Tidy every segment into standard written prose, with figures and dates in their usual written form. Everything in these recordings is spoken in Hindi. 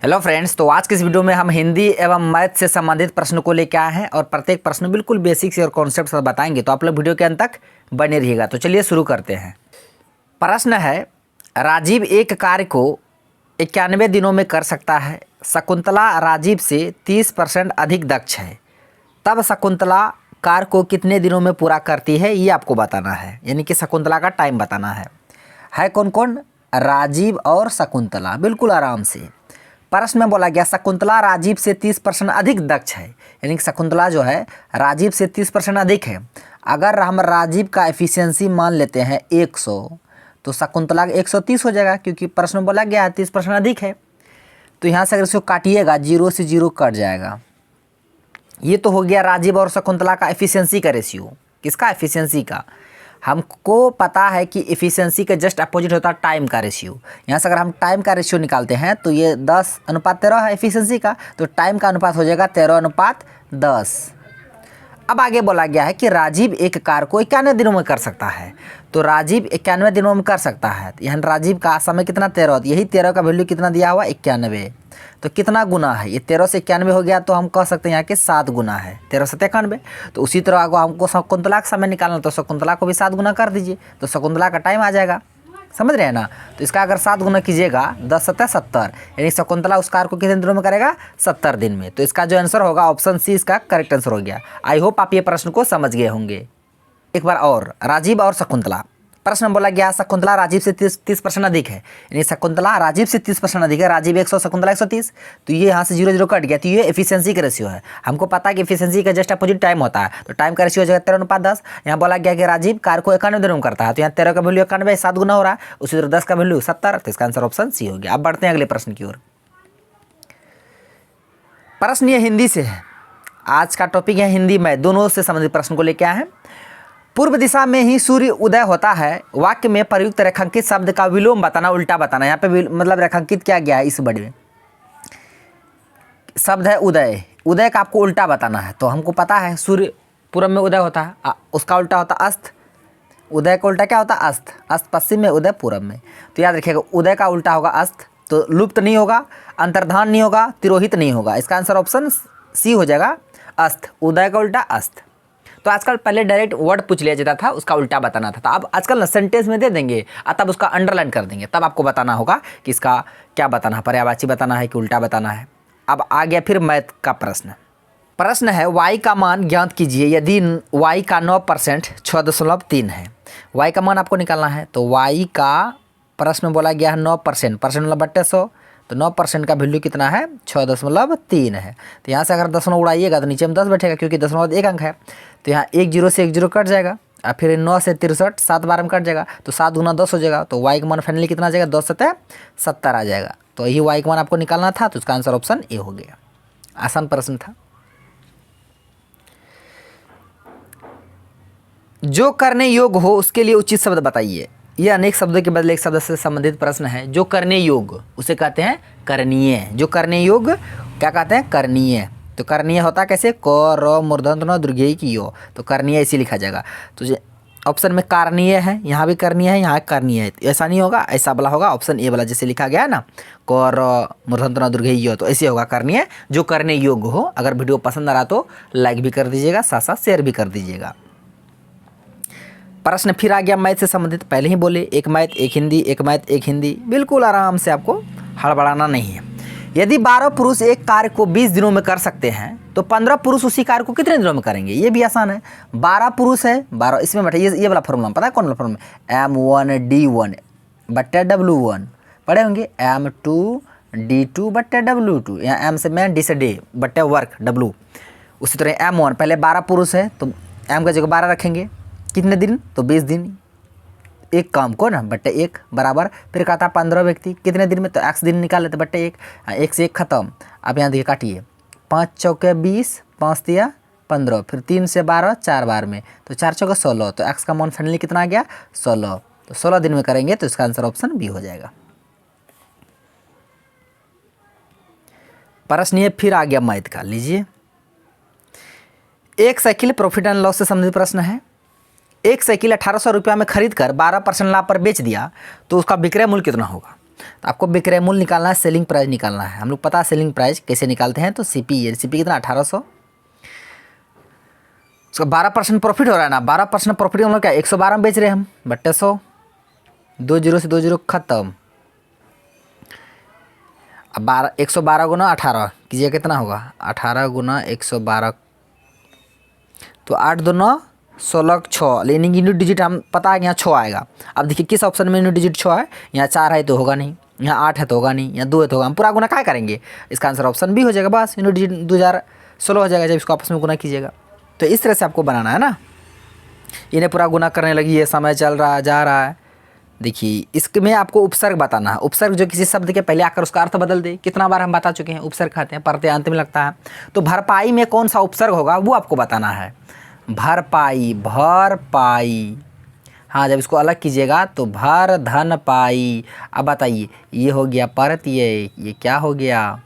हेलो फ्रेंड्स, तो आज के इस वीडियो में हम हिंदी एवं मैथ से संबंधित प्रश्न को लेकर आए हैं और प्रत्येक प्रश्न बिल्कुल बेसिक से और कॉन्सेप्ट से बताएंगे। तो आप लोग वीडियो के अंत तक बने रहिएगा। तो चलिए शुरू करते हैं। प्रश्न है, राजीव एक कार्य को 91 दिनों में कर सकता है। शकुंतला राजीव से 30% अधिक दक्ष है, तब शकुंतला कार्य को कितने दिनों में पूरा करती है, ये आपको बताना है। यानी कि शकुंतला का टाइम बताना है कौन कौन? राजीव और शकुंतला। बिल्कुल आराम से प्रश्न में बोला गया शकुंतला राजीव से 30% अधिक दक्ष है, यानी कि शकुंतला जो है राजीव से 30% अधिक है। अगर हम राजीव का एफिशिएंसी मान लेते हैं 100, तो शकुंतला 130 हो जाएगा, क्योंकि प्रश्न में बोला गया 30% अधिक है। तो यहाँ से अगर इसको काटिएगा, 0 से 0 कट जाएगा। ये तो हो गया राजीव और शकुंतला का एफिशिएंसी का रेशियो। किसका? एफिशिएंसी का। हमको पता है कि एफिशिएंसी के जस्ट अपोजिट होता है टाइम का रेशियो। यहाँ से अगर हम टाइम का रेशियो निकालते हैं तो ये 10:13 है एफिशिएंसी का, तो टाइम का अनुपात हो जाएगा 13:10। अब आगे बोला गया है कि राजीव एक कार्य को 91 दिनों में कर सकता है। तो राजीव 91 दिनों में कर सकता है। यहाँ राजीव का समय कितना? 13। यही 13 का वैल्यू कितना दिया हुआ? 91। तो कितना गुना है? ये 13 से 91 हो गया, तो हम कह सकते हैं यहाँ के 7 गुना है। 13 से 91। तो उसी तरह अगर हमको शकुंतला का समय निकालना, तो शकुंतला को भी 7 गुना कर दीजिए, तो शकुंतला का टाइम आ जाएगा। समझ रहे हैं ना? तो इसका अगर 7 गुना कीजिएगा, 10 7 70, यानी शकुंतला उस कार्य को कितने दिनों में करेगा? 70 दिन में। तो इसका जो आंसर होगा ऑप्शन सी इसका करेक्ट आंसर हो गया। आई होप आप ये प्रश्न को समझ गए होंगे। एक बार और, राजीव और शकुंतला। प्रश्न में बोला गया शकुंतला राजीव से 30% अधिक है, यानी शकुंतला राजीव से 30% अधिक है। राजीव 100, शकुंतला 130। तो ये यहाँ से 0 0 कट गया, तो ये एफिशिएंसी का रेशियो है। हमको पता है कि एफिशिएंसी का जस्ट अपोजिट टाइम होता है, तो टाइम का रेशियो हो जाएगा 13:10। यहाँ बोला गया कि राजीव कार्य को 91 दिनों में करता है, तो यहाँ 13 का वैल्यू 91, 7 गुना हो रहा है। उसी तरह 10 का वैल्यू 70। तो इसका आंसर ऑप्शन सी हो गया। अब बढ़ते हैं अगले प्रश्न की ओर। प्रश्न ये हिंदी से है। आज का टॉपिक है हिंदी में, दोनों से संबंधित प्रश्न को लेकर आए हैं। पूर्व दिशा में ही सूर्य उदय होता है, वाक्य में प्रयुक्त रेखांकित शब्द का विलोम बताना, उल्टा बताना। यहाँ पे मतलब रेखांकित क्या गया है इस वर्ड में? शब्द है उदय, उदय का आपको उल्टा बताना है। तो हमको पता है सूर्य पूर्व में उदय होता है, उसका उल्टा होता है अस्त। उदय का उल्टा क्या होता है? अस्त। अस्त पश्चिम में, उदय पूर्व में। तो याद रखिएगा, उदय का उल्टा होगा अस्त। तो लुप्त नहीं होगा, अंतर्धान नहीं होगा, तिरोहित नहीं होगा। इसका आंसर ऑप्शन सी हो जाएगा, अस्त। उदय का उल्टा अस्त। तो आजकल पहले डायरेक्ट वर्ड पूछ लिया जाता था, उसका उल्टा बताना था। अब आजकल ना सेंटेंस में दे देंगे, तब उसका अंडरलाइन कर देंगे, तब आपको बताना होगा कि इसका क्या बताना है, पर्यायवाची बताना है कि उल्टा बताना है। अब आ गया फिर मैथ का प्रश्न। प्रश्न है, y का मान ज्ञात कीजिए यदि y का 9% 6.3 है। y का मान आपको निकालना है। तो y का प्रश्न में बोला गया है 9%, परसेंट मतलब बट्टे 100। तो 9% का वैल्यू कितना है? 6.3 है। तो यहाँ से अगर दशमलव उड़ाइएगा तो नीचे में 10 बैठेगा, क्योंकि दशमलव एक अंक है। तो यहाँ 1 0 से 1 0 कट जाएगा, और फिर 9 से 63, 7 12 में कट जाएगा। तो 7 गुना 10 हो जाएगा। तो y का मान फाइनली कितना आ जाएगा? 10 7 70 आ जाएगा। तो यही y का मान आपको निकालना था। तो इसका आंसर ऑप्शन ए हो गया। आसान प्रश्न था। जो करने योग्य हो उसके लिए उचित शब्द बताइए। यह अनेक शब्दों के बदले एक शब्द से संबंधित प्रश्न है। जो करने योग्य उसे कहते हैं करणीय। जो करने योग्य क्या कहते हैं? करणीय। तो करणीय होता कैसे? क र मूर्धन्य न दीर्घई की यो। तो करणीय ऐसे लिखा जाएगा। तो ऑप्शन में कारणीय है, यहाँ भी करणीय है, यहाँ करणीय है। ऐसा नहीं होगा, ऐसा वाला होगा ऑप्शन ए वाला, जैसे लिखा गया है ना, क र मूर्धन्य न दीर्घई यो। तो ऐसे होगा करणीय, जो करने योग्य हो। अगर वीडियो पसंद आ रहा तो लाइक भी कर दीजिएगा, साथ साथ शेयर भी कर दीजिएगा। प्रश्न फिर आ गया मैथ से संबंधित। पहले ही बोले एक मैथ एक हिंदी, एक मैथ एक हिंदी। बिल्कुल आराम से, आपको हड़बड़ाना नहीं है। यदि 12 पुरुष एक कार्य को 20 दिनों में कर सकते हैं, तो 15 पुरुष उसी कार्य को कितने दिनों में करेंगे? ये भी आसान है। 12 पुरुष है, 12 इसमें बैठे, ये वाला फॉर्मूला पता है कौन वाला फॉर्मूला? M1D1 बट्टे W1 पढ़े होंगे। M2D2 बट्टे W2। यहाँ M से मैन, D से डे, बट्टे वर्क W। उसी तरह M1 पहले 12 पुरुष है, तो M का जगह 12 रखेंगे। कितने दिन? तो 20 दिन। एक काम को ना बट्टे 1 बराबर, फिर कहता 15 व्यक्ति कितने दिन में? तो x दिन निकाल लेते, बट्टे 1। 1 से 1 खत्म। अब यहाँ देखिए काटिए, 5 चौके 20, 5 दिया 15, फिर 3 से 12, 4 बार में, तो 4 चौके 16। तो x का मान फाइनली कितना आ गया? 16। तो 16 दिन में करेंगे, तो इसका आंसर ऑप्शन बी हो जाएगा। प्रश्न ये फिर आ गया मैथ का, लीजिए। एक साइकिल प्रॉफिट एंड लॉस से संबंधित प्रश्न है। एक साइकिल 1800 रुपया में खरीद कर 12% लाभ पर बेच दिया, तो उसका विक्रय मूल्य कितना होगा? तो आपको विक्रय मूल्य निकालना है, सेलिंग प्राइस निकालना है। हम लोग पता है सेलिंग प्राइस कैसे निकालते हैं, तो सीपी कितना 1800, उसका 12% प्रॉफिट हो रहा है ना, 12% प्रॉफिट हम लोग क्या 112 में बेच रहे हैं हम, बट्टे 100, 2 जीरो से 2 जीरो खत्म। अब 112 गुना 18 कीजिए कितना होगा, 18 गुना 112, तो 8 2 9 16 6, लेकिन यूनिट डिजिट हम पता है कि यहाँ 6 आएगा। अब देखिए किस ऑप्शन में यूनिट डिजिट 6 है, यहाँ 4 है तो होगा नहीं, यहाँ 8 है तो होगा नहीं, यहाँ 2 है तो होगा। हम पूरा गुना क्या करेंगे, इसका आंसर ऑप्शन बी हो जाएगा, बस यूनिट डिजिट 2016 हो जाएगा जब इसको आपस में गुना कीजिएगा। तो इस तरह से आपको बनाना है ना, इन्हें पूरा गुना करने लगी, ये समय चल रहा है जा रहा है। देखिए इसमें आपको उपसर्ग बताना है, उपसर्ग जो किसी शब्द के पहले आकर उसका अर्थ बदल दे। कितना बार हम बता चुके हैं, उपसर्ग खाते हैं पढ़ते अंत में लगता है। तो भरपाई में कौन सा उपसर्ग होगा वो आपको बताना है। भरपाई, भरपाई, हाँ जब इसको अलग कीजिएगा तो भर धन पाई। अब बताइए ये हो गया प्रत्यय, ये क्या हो गया,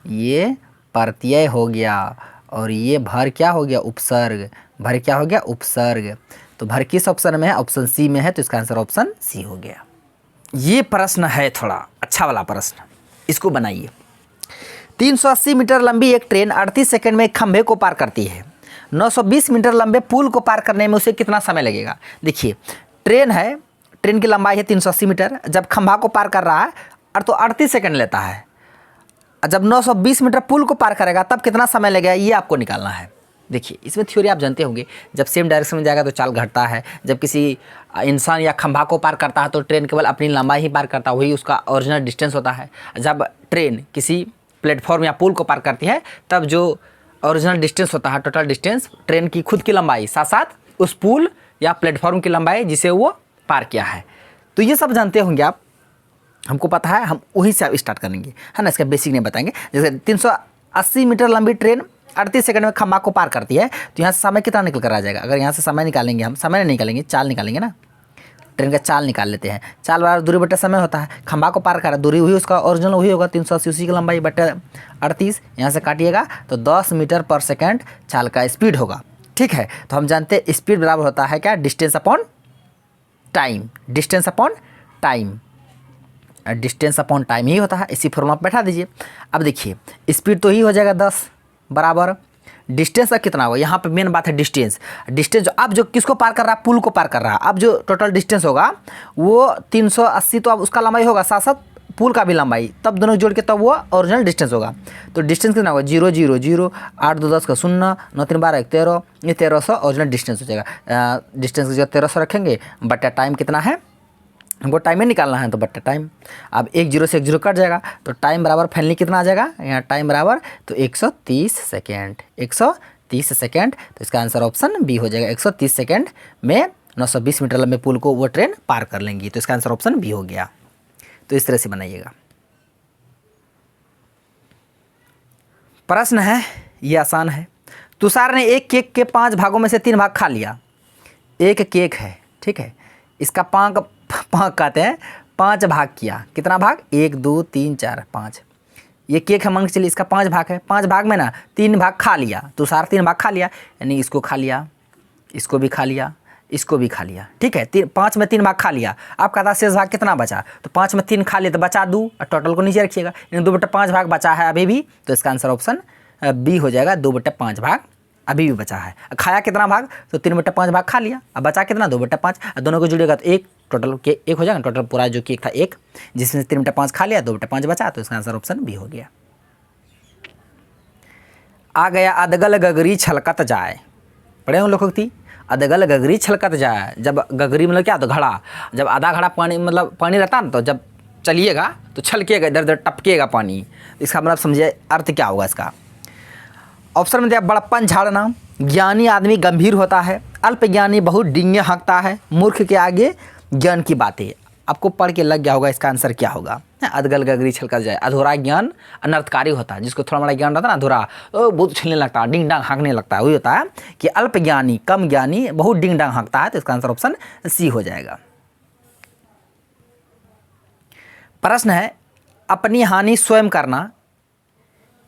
ये प्रत्यय हो गया, और ये भर क्या हो गया, उपसर्ग। भर क्या हो गया, उपसर्ग। तो भर किस ऑप्शन में है, ऑप्शन सी में है, तो इसका आंसर ऑप्शन सी हो गया। ये प्रश्न है थोड़ा अच्छा वाला प्रश्न, इसको बनाइए। 380 मीटर लंबी एक ट्रेन 38 सेकंड में एक खंभे को पार करती है। 920 मीटर लंबे पुल को पार करने में उसे कितना समय लगेगा। देखिए ट्रेन है, ट्रेन की लंबाई है 380 मीटर, जब खंभा को पार कर रहा है तो 38 सेकंड लेता है। जब 920 मीटर पुल को पार करेगा तब कितना समय लगेगा, ये आपको निकालना है। देखिए इसमें थ्योरी आप जानते होंगे, जब सेम डायरेक्शन में जाएगा तो चाल घटता है। जब किसी इंसान या खंभा को पार करता है तो ट्रेन केवल अपनी लंबाई ही पार करता है, वही उसका ओरिजिनल डिस्टेंस होता है। जब ट्रेन किसी प्लेटफॉर्म या पुल को पार करती है तब जो ओरिजिनल डिस्टेंस होता है, टोटल डिस्टेंस, ट्रेन की खुद की लंबाई साथ साथ उस पुल या प्लेटफॉर्म की लंबाई जिसे वो पार किया है। तो ये सब जानते होंगे आप, हमको पता है, हम वहीं से स्टार्ट करेंगे, है ना। इसका बेसिक नहीं बताएंगे। जैसे 380 मीटर लंबी ट्रेन 38 सेकंड में खंभा को पार करती है, तो यहाँ से समय कितना निकल कर आ जाएगा। अगर यहाँ से समय निकालेंगे, हम समय नहीं निकालेंगे, चाल निकालेंगे ना, ट्रेन का चाल निकाल लेते हैं। चाल बराबर दूरी बट्टा समय होता है। खंभा को पार करा, दूरी हुई उसका ओरिजिनल वही होगा 380, उसी की लंबाई बट्टा 38, यहाँ से काटिएगा तो 10 मीटर पर सेकंड चाल का स्पीड होगा। ठीक है, तो हम जानते हैं स्पीड बराबर होता है क्या, distance upon time. Distance upon time, distance upon time ही होता है, इसी फॉर्मूला पर बैठा दीजिए। अब देखिए स्पीड तो ही हो जाएगा 10 बराबर डिस्टेंस का कितना होगा। यहाँ पे मेन बात है डिस्टेंस। डिस्टेंस अब जो किसको पार कर रहा है, पुल को पार कर रहा है। अब जो टोटल डिस्टेंस होगा वो 380, तो अब उसका लंबाई होगा साथ साथ पुल का भी लंबाई, तब दोनों जोड़ के तब वो ओरिजिनल डिस्टेंस होगा। तो डिस्टेंस कितना होगा, 0 0 0, 8 2 10 का 0, 9 3 12 1 13, ये 1300 ओरिजिनल डिस्टेंस हो जाएगा। डिस्टेंस की जगह 1300 रखेंगे, बट्टा टाइम कितना है, हमको टाइम में निकालना है, तो बट्टा टाइम। अब 1 0 से 1 0 कट जाएगा, तो टाइम बराबर फाइनली कितना आ जाएगा, यहाँ टाइम बराबर तो 130 सेकेंड, 130 सेकेंड। तो इसका आंसर ऑप्शन बी हो जाएगा। 130 सेकेंड में 920 मीटर लंबे पुल को वो ट्रेन पार कर लेंगी, तो इसका आंसर ऑप्शन बी हो गया। तो इस तरह से बनाइएगा। प्रश्न है, ये आसान है। तुषार ने एक केक के 5 भागों में से 3 भाग खा लिया। एक केक है, ठीक है, इसका पाँक कहते हैं, 5 भाग किया। कितना भाग, 1 2 3 4 5। ये केक है, मान के चलिए इसका 5 भाग है। 5 भाग में ना 3 भाग खा लिया, तुषार 3 भाग खा लिया, यानी इसको खा लिया, इसको भी खा लिया, इसको भी खा लिया। ठीक है, 5 में 3 भाग खा लिया। आप कहता शेष भाग कितना बचा, तो 5 में 3 खा लिया तो बचा 2, और टोटल को नीचे रखिएगा, यानी 2/5 भाग बचा है अभी भी। तो इसका आंसर ऑप्शन बी हो जाएगा, 2/5 भाग अभी भी बचा है। खाया कितना भाग, तो 3/5 भाग खा लिया, अब बचा कितना 2/5, दोनों को जुड़ेगा तो 1, टोटल के 1 हो जाएगा। टोटल पूरा जो केक था 1, जिसमें से 3/5 खा लिया, 2/5 बचा, तो इसका आंसर ऑप्शन बी हो गया। आ गया अदगल गगरी छलकत जाए, पढ़े हो लोकोक्ति, अदगल गगरी छलकत जाए। जब गगरी मतलब क्या, तो घड़ा, जब आधा घड़ा पानी मतलब पानी रहता है ना, तो जब चलिएगा तो छलकेगा, इधर उधर टपकेगा पानी। इसका मतलब समझिए अर्थ क्या होगा इसका। ऑप्शन में दिया बड़प्पन झाड़ना, ज्ञानी आदमी गंभीर होता है, अल्प ज्ञानी बहुत डींगे हाँकता है, मूर्ख के आगे ज्ञान की बातें। आपको पढ़ के लग गया होगा इसका आंसर क्या होगा। अदगल गगरी छलकत जाए, अधूरा ज्ञान अनर्थकारी होता है। जिसको थोड़ा बड़ा ज्ञान रहता है ना, अधूरा, तो बहुत छलने लगता है, डिंग डांग हाँकने लगता है, वही होता है कि अल्प ज्ञानी कम ज्ञानी बहुत डिंग डांग हाँकता है। तो इसका आंसर ऑप्शन सी हो जाएगा। प्रश्न है, अपनी हानि स्वयं करना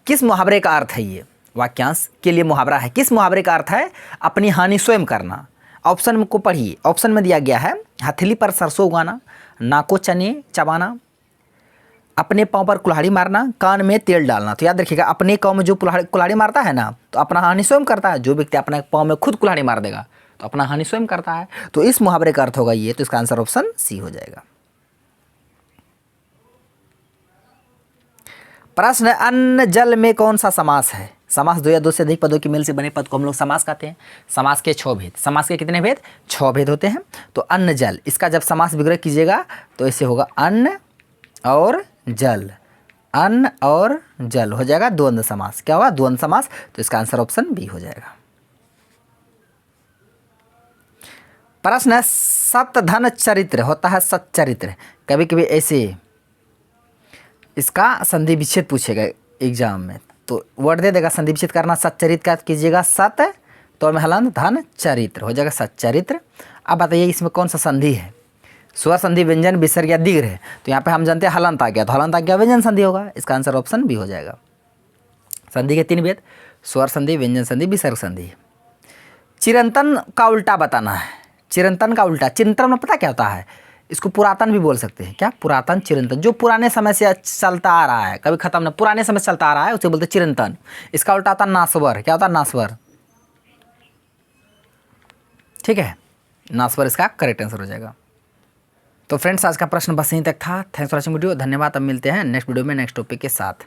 किस मुहावरे का अर्थ है। ये वाक्यांश के लिए मुहावरा है, किस मुहावरे का अर्थ है अपनी हानि स्वयं करना। ऑप्शन को पढ़िए। ऑप्शन में दिया गया है, हथेली पर सरसों उगाना, नाको चने चबाना, अपने पाँव पर कुल्हाड़ी मारना, कान में तेल डालना। तो याद रखिएगा, अपने पाँव में जो कुल्हाड़ी मारता है ना, तो अपना हानि स्वयं करता है। जो व्यक्ति अपने पाँव में खुद कुल्हाड़ी मार देगा तो अपना हानि स्वयं करता है। तो इस मुहावरे का अर्थ होगा ये, तो इसका आंसर ऑप्शन सी हो जाएगा। प्रश्न, अन्न जल में कौन सा समास है? समास दो या दो से अधिक पदों की मेल से बने पद को हम लोग समास कहते हैं। समास के 6 भेद। समास के कितने भेद? 6 भेद होते हैं। तो अन्न जल, इसका जब समास विग्रह कीजिएगा तो ऐसे होगा, अन्न और जल, अन्न और जल हो जाएगा द्वंद्व समास। क्या होगा? द्वंद्व समास। तो इसका आंसर ऑप्शन बी हो जाएगा। प्रश्न है, सत धन चरित्र होता है सच्चरित्र। कभी कभी ऐसे इसका संधि विच्छेद पूछेगा एग्जाम में, तो वर्ड दे देगा संधि विच्छेद करना। सच्चरित्र का कीजिएगा सत, तो में हलंत धन चरित्र हो जाएगा सच्चरित्र। अब बताइए इसमें कौन सा संधि है? स्वर संधि, व्यंजन, विसर्ग या दीर्घ है। तो यहाँ पे हम जानते हैं हलंत आ गया, तो हलंत आ गया व्यंजन संधि होगा। इसका आंसर ऑप्शन बी हो जाएगा। संधि के 3 भेद, स्वर संधि, व्यंजन संधि, विसर्ग संधि। चिरंतन का उल्टा बताना है। चिरंतन का उल्टा, चिंतन में पता क्या होता है? इसको पुरातन भी बोल सकते हैं। क्या? पुरातन, चिरंतन। जो पुराने समय से चलता आ रहा है, कभी खत्म नहीं, पुराने समय से चलता आ रहा है, उसे बोलते चिरंतन। इसका उल्टा होता है नासवर। क्या होता है? नासवर। ठीक है, नासवर इसका करेक्ट आंसर हो जाएगा। तो फ्रेंड्स, आज का प्रश्न बस यहीं तक था। Thanks for watching video. धन्यवाद। अब मिलते हैं नेक्स्ट वीडियो में नेक्स्ट टॉपिक के साथ।